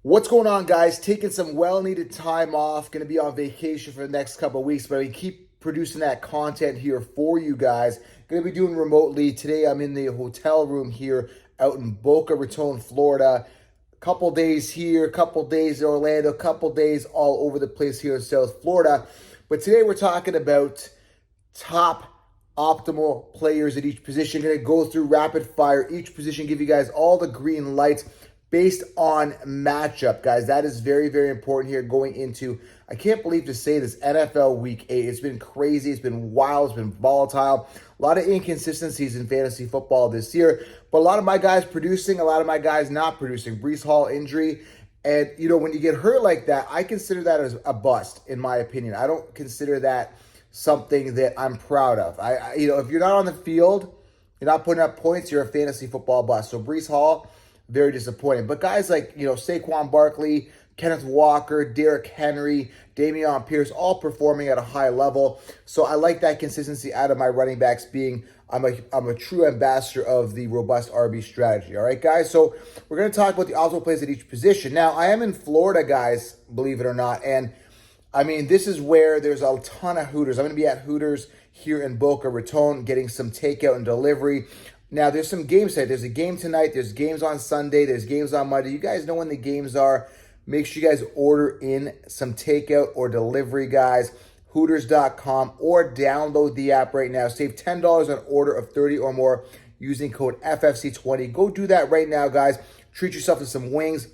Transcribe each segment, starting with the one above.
What's going on, guys? Taking some well-needed time off. Going to be on vacation for the next couple of weeks, but I keep producing that content here for you guys. Going to be doing remotely. Today, I'm in the hotel room here out in Boca Raton, Florida. A couple days here, a couple days in Orlando, a couple days all over the place here in South Florida. But today, we're talking about top optimal players at each position. Going to go through rapid fire each position, give you guys all the green lights based on matchup, guys. That is very, very important here going into, I can't believe to say this, NFL Week 8. It's been crazy. It's been wild. It's been volatile. A lot of inconsistencies in fantasy football this year. But a lot of my guys producing, a lot of my guys not producing. Breece Hall injury. And, when you get hurt like that, I consider that as a bust, in my opinion. I don't consider that something that I'm proud of. If you're not on the field, you're not putting up points, you're a fantasy football bust. So Breece Hall, very disappointing. But guys like, Saquon Barkley, Kenneth Walker, Derrick Henry, Dameon Pierce, all performing at a high level. So I like that consistency out of my running backs being, I'm a true ambassador of the robust RB strategy. All right, guys? So we're going to talk about the optimal plays at each position. Now, I am in Florida, guys, believe it or not. And, this is where there's a ton of Hooters. I'm going to be at Hooters here in Boca Raton getting some takeout and delivery. Now, there's some games tonight. There's a game tonight. There's games on Sunday. There's games on Monday. You guys know when the games are. Make sure you guys order in some takeout or delivery, guys. Hooters.com or download the app right now. Save $10 on order of 30 or more using code FFC20. Go do that right now, guys. Treat yourself to some wings,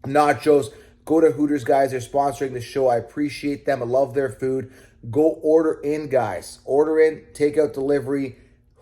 nachos. Go to Hooters, guys. They're sponsoring the show. I appreciate them. I love their food. Go order in, guys. Order in, takeout, delivery.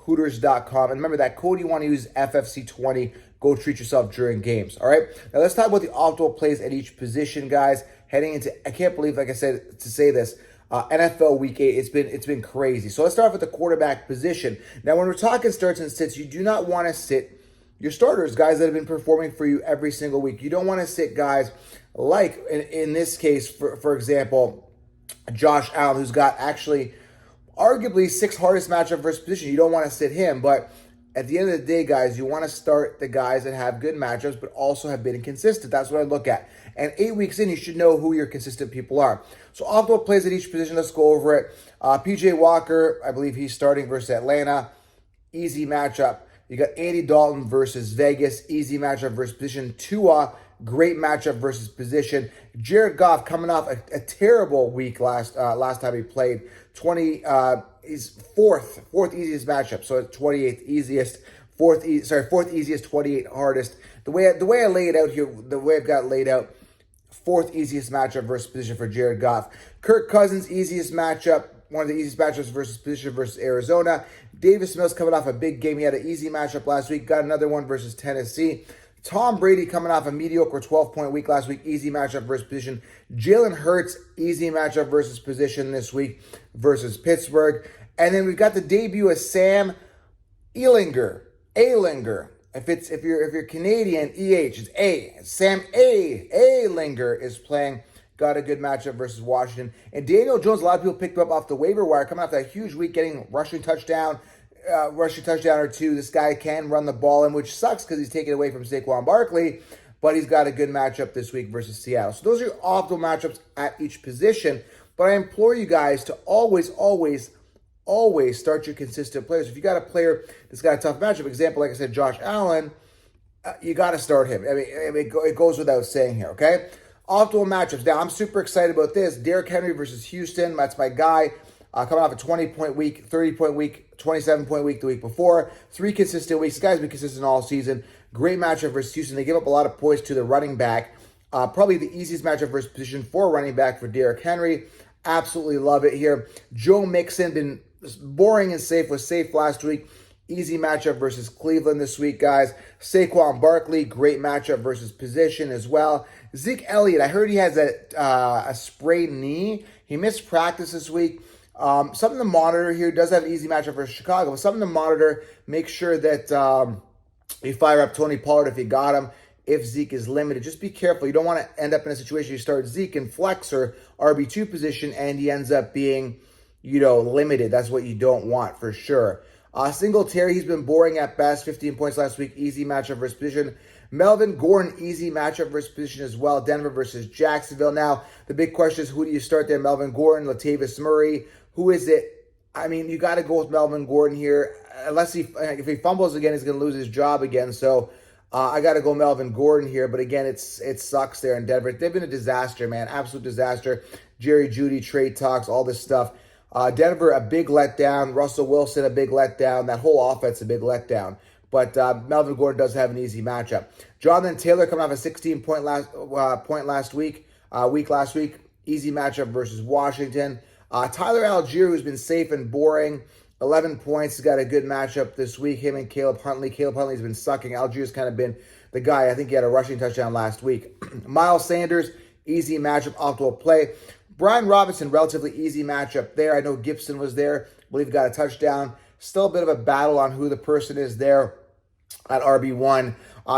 Hooters.com. And remember, that code you want to use is FFC20. Go treat yourself during games. All right. Now let's talk about the optimal plays at each position, guys. Heading into, I can't believe, like I said, to say this, NFL Week 8. It's been crazy. So let's start off with the quarterback position. Now, when we're talking starts and sits, you do not want to sit your starters, guys that have been performing for you every single week. You don't want to sit guys like, in this case, for example, Josh Allen, who's got actually arguably sixth hardest matchup versus position. You don't want to sit him, but at the end of the day, guys, you want to start the guys that have good matchups, but also have been consistent. That's what I look at. And 8 weeks in, you should know who your consistent people are. So optimal plays at each position. Let's go over it. PJ Walker, I believe he's starting versus Atlanta. Easy matchup. You got Andy Dalton versus Vegas. Easy matchup versus position. Tua, great matchup versus position. Jared Goff coming off a terrible week last time he played. He's fourth easiest matchup. So 28th easiest, fourth easiest, 28th hardest. The way I lay it out here, the way I've got it laid out, fourth easiest matchup versus position for Jared Goff. Kirk Cousins, easiest matchup. One of the easiest matchups versus position versus Arizona. Davis Mills coming off a big game. He had an easy matchup last week. Got another one versus Tennessee. Tom Brady coming off a mediocre 12-point week last week. Easy matchup versus position. Jalen Hurts, easy matchup versus position this week versus Pittsburgh. And then we've got the debut of Sam Ehlinger. If you're Canadian, EH, it's A. Sam Ehlinger is playing. Got a good matchup versus Washington. And Daniel Jones, a lot of people picked him up off the waiver wire, coming off that huge week, getting rushing touchdown or two. This guy can run the ball in, which sucks because he's taken away from Saquon Barkley, but he's got a good matchup this week versus Seattle. So those are your optimal matchups at each position. But I implore you guys to always start your consistent players. If you got a player that's got a tough matchup, example, like I said, Josh Allen, you got to start him. It goes without saying here, okay? Optimal matchups. Now, I'm super excited about this. Derrick Henry versus Houston. That's my guy. Coming off a 20-point week, 30-point week, 27-point week the week before. 3 consistent weeks. This guy's been consistent all season. Great matchup versus Houston. They give up a lot of points to the running back. Probably the easiest matchup versus position for running back for Derrick Henry. Absolutely love it here. Joe Mixon, been boring and safe, was safe last week. Easy matchup versus Cleveland this week, guys. Saquon Barkley, great matchup versus position as well. Zeke Elliott, I heard he has a sprained knee. He missed practice this week. Something to monitor here. Does have an easy matchup versus Chicago, but something to monitor. Make sure that you fire up Tony Pollard if you got him. If Zeke is limited, just be careful. You don't want to end up in a situation you start Zeke in flex or RB2 position and he ends up being, limited. That's what you don't want for sure. Singletary, he's been boring at best. 15 points last week. Easy matchup versus position. Melvin Gordon, easy matchup versus position as well. Denver versus Jacksonville. Now, the big question is, who do you start there? Melvin Gordon, Latavius Murray. Who is it? I mean, you got to go with Melvin Gordon here. Unless if he fumbles again, he's going to lose his job again. So I got to go Melvin Gordon here. But again, it sucks there in Denver. They've been a disaster, man. Absolute disaster. Jerry Jeudy, trade talks, all this stuff. Denver, a big letdown. Russell Wilson, a big letdown. That whole offense, a big letdown. But Melvin Gordon does have an easy matchup. Jonathan Taylor coming off a 16-point last week. Easy matchup versus Washington. Tyler Algier, who's been safe and boring. 11 points. He's got a good matchup this week. Him and Caleb Huntley. Caleb Huntley's been sucking. Algier's kind of been the guy. I think he had a rushing touchdown last week. Miles Sanders, easy matchup, optimal play. Brian Robinson, relatively easy matchup there. I know Gibson was there. I believe he got a touchdown. Still a bit of a battle on who the person is there at RB1.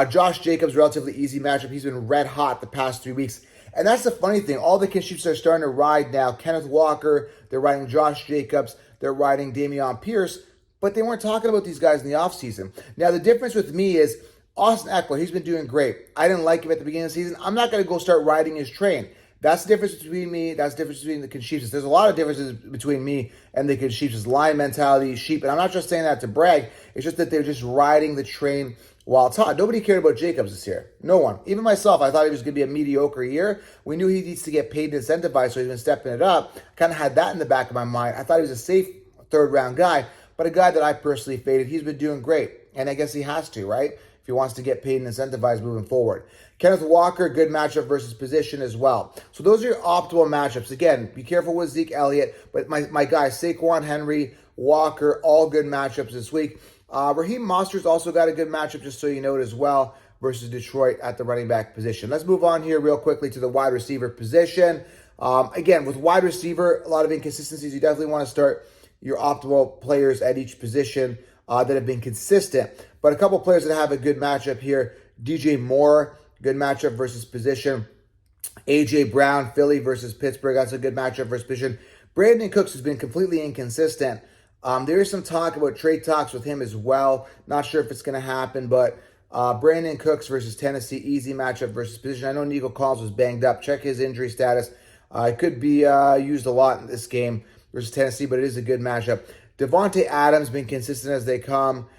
Josh Jacobs, relatively easy matchup. He's been red hot the past 3 weeks. And that's the funny thing. All the Chiefs are starting to ride now. Kenneth Walker, they're riding Josh Jacobs, they're riding Dameon Pierce, but they weren't talking about these guys in the offseason. Now, the difference with me is Austin Eckler, he's been doing great. I didn't like him at the beginning of the season. I'm not going to go start riding his train. That's the difference between me. That's the difference between the Chiefs. There's a lot of differences between me and the Chiefs. Lion mentality, sheep. And I'm not just saying that to brag. It's just that they're just riding the train while it's hot. Nobody cared about Jacobs this year. No one. Even myself, I thought he was going to be a mediocre year. We knew he needs to get paid and incentivized, so he's been stepping it up. Kind of had that in the back of my mind. I thought he was a safe third-round guy, but a guy that I personally faded. He's been doing great, and I guess he has to, right? If he wants to get paid and incentivized moving forward. Kenneth Walker, good matchup versus position as well. So those are your optimal matchups. Again, be careful with Zeke Elliott, but my guys, Saquon Henry, Walker, all good matchups this week. Raheem Mostert's also got a good matchup, just so you know it as well, versus Detroit at the running back position. Let's move on here real quickly to the wide receiver position. Again, with wide receiver, a lot of inconsistencies. You definitely want to start your optimal players at each position that have been consistent. But a couple players that have a good matchup here. DJ Moore, good matchup versus position. A.J. Brown, Philly versus Pittsburgh. That's a good matchup versus position. Brandon Cooks has been completely inconsistent. There is some talk about trade talks with him as well. Not sure if it's going to happen, but Brandon Cooks versus Tennessee, easy matchup versus position. I know Nico Collins was banged up. Check his injury status. It could be used a lot in this game versus Tennessee, but it is a good matchup. Devontae Adams been consistent as they come.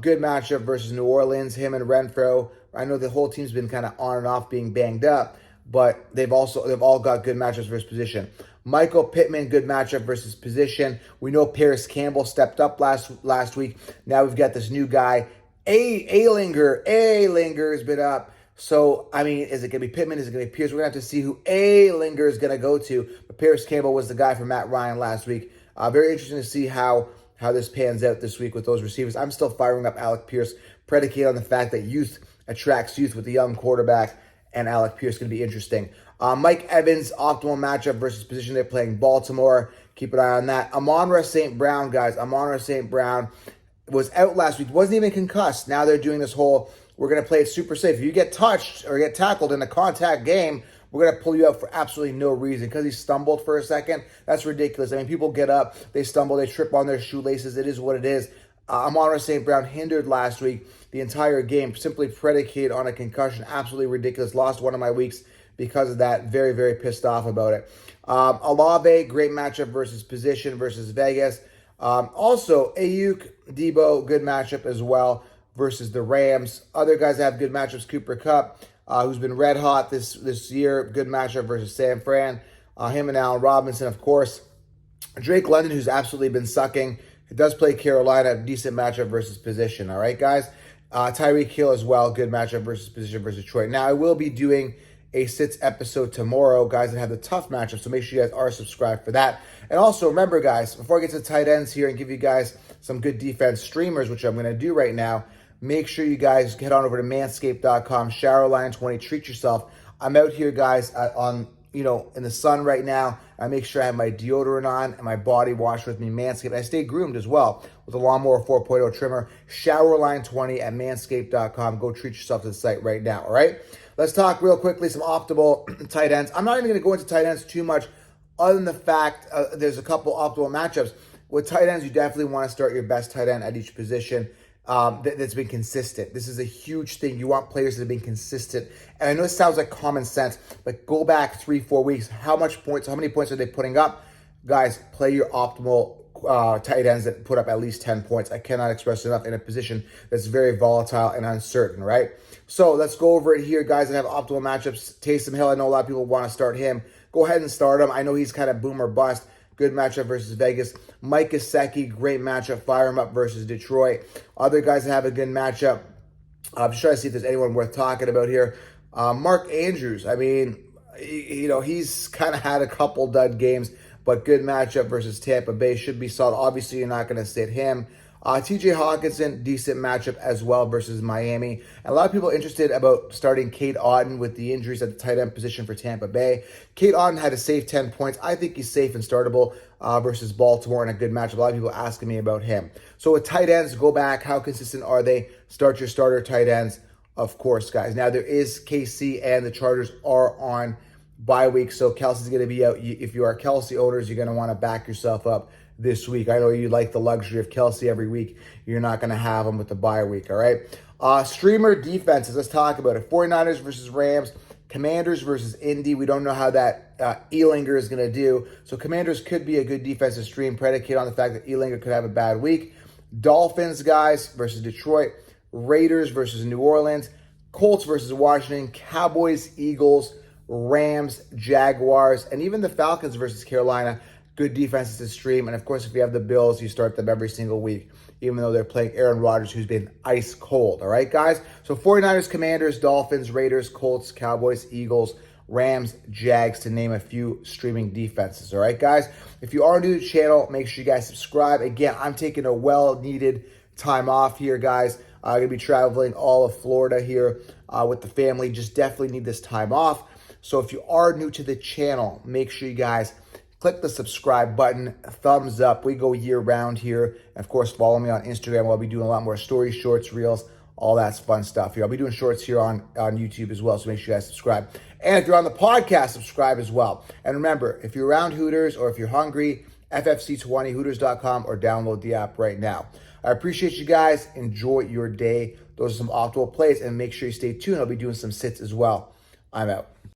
Good matchup versus New Orleans, him and Renfro. I know the whole team's been kind of on and off being banged up, but they've all got good matchups versus position. Michael Pittman, good matchup versus position. We know Paris Campbell stepped up last week. Now we've got this new guy, A-Linger. A-Linger has been up. So, I mean, is it going to be Pittman? Is it going to be Pierce? We're going to have to see who A-Linger is going to go to. But Paris Campbell was the guy for Matt Ryan last week. Very interesting to see how this pans out this week with those receivers. I'm still firing up Alec Pierce, predicated on the fact that youth attracts youth with the young quarterback, and Alec Pierce going to be interesting. Mike Evans, optimal matchup versus position. They're playing Baltimore. Keep an eye on that. Amon-Ra St. Brown, guys. Amon-Ra St. Brown was out last week. Wasn't even concussed. Now they're doing this whole, we're going to play it super safe. If you get touched or get tackled in a contact game, we're going to pull you out for absolutely no reason because he stumbled for a second. That's ridiculous. I mean, people get up, they stumble, they trip on their shoelaces. It is what it is. Amon-Ra St. Brown hindered last week the entire game, simply predicated on a concussion. Absolutely ridiculous. Lost one of my weeks because of that. Very, very pissed off about it. Olave, great matchup versus position versus Vegas. Also, Ayuk, Debo, good matchup as well versus the Rams. Other guys that have good matchups, Cooper Kupp, who's been red hot this year. Good matchup versus San Fran. Him and Allen Robinson, of course. Drake London, who's absolutely been sucking. He does play Carolina, decent matchup versus position. All right, guys? Tyreek Hill as well, good matchup versus position versus Detroit. Now, I will be doing a sits episode tomorrow, guys, that have the tough matchup, so make sure you guys are subscribed for that. And also, remember, guys, before I get to the tight ends here and give you guys some good defense streamers, which I'm going to do right now, make sure you guys head on over to manscaped.com, Showerline20, treat yourself. I'm out here, guys, in the sun right now. I make sure I have my deodorant on and my body wash with me, Manscaped. I stay groomed as well with the Lawnmower 4.0 trimmer, Showerline20 at manscaped.com. Go treat yourself to the site right now, all right? Let's talk real quickly some optimal tight ends. I'm not even going to go into tight ends too much other than the fact there's a couple optimal matchups. With tight ends, you definitely want to start your best tight end at each position. that's been consistent. This is a huge thing. You want players that have been consistent. And I know this sounds like common sense, but go back 3-4 weeks. How many points are they putting up? Guys, play your optimal tight ends that put up at least 10 points. I cannot express enough in a position that's very volatile and uncertain, right? So let's go over it here, guys, that have optimal matchups. Taysom Hill, I know a lot of people want to start him. Go ahead and start him. I know he's kind of boom or bust. Good matchup versus Vegas. Mike Gesicki, great matchup. Fire him up versus Detroit. Other guys that have a good matchup. I'm just trying to see if there's anyone worth talking about here. Mark Andrews. I mean, he's kind of had a couple dud games, but good matchup versus Tampa Bay. Should be solid. Obviously, you're not going to sit him. TJ Hawkinson, decent matchup as well versus Miami. And a lot of people interested about starting Cade Otton with the injuries at the tight end position for Tampa Bay. Cade Otton had a safe 10 points. I think he's safe and startable versus Baltimore in a good matchup. A lot of people asking me about him. So with tight ends, go back. How consistent are they? Start your starter tight ends, of course, guys. Now, there is KC and the Chargers are on bye week, so Kelsey's going to be out. If you are Kelsey owners, you're going to want to back yourself up this week. I know you like the luxury of Kelsey every week. You're not going to have him with the bye week, all right? Streamer defenses, let's talk about it. 49ers versus Rams, Commanders versus Indy. We don't know how that Ehlinger is going to do. So Commanders could be a good defensive stream predicated on the fact that Ehlinger could have a bad week. Dolphins, guys, versus Detroit. Raiders versus New Orleans. Colts versus Washington. Cowboys, Eagles, Rams, Jaguars, and even the Falcons versus Carolina. Good defenses to stream. And of course, if you have the Bills, you start them every single week, even though they're playing Aaron Rodgers, who's been ice cold. All right, guys? So 49ers, Commanders, Dolphins, Raiders, Colts, Cowboys, Eagles, Rams, Jags, to name a few streaming defenses. All right, guys? If you are new to the channel, make sure you guys subscribe. Again, I'm taking a well-needed time off here, guys. I'm going to be traveling all of Florida here with the family. Just definitely need this time off. So if you are new to the channel, make sure you guys click the subscribe button, thumbs up. We go year round here. And of course, follow me on Instagram. I'll be doing a lot more stories, shorts, reels, all that fun stuff here. I'll be doing shorts here on YouTube as well, so make sure you guys subscribe. And if you're on the podcast, subscribe as well. And remember, if you're around Hooters or if you're hungry, FFC20, Hooters.com, or download the app right now. I appreciate you guys. Enjoy your day. Those are some optimal plays, and make sure you stay tuned. I'll be doing some sits as well. I'm out.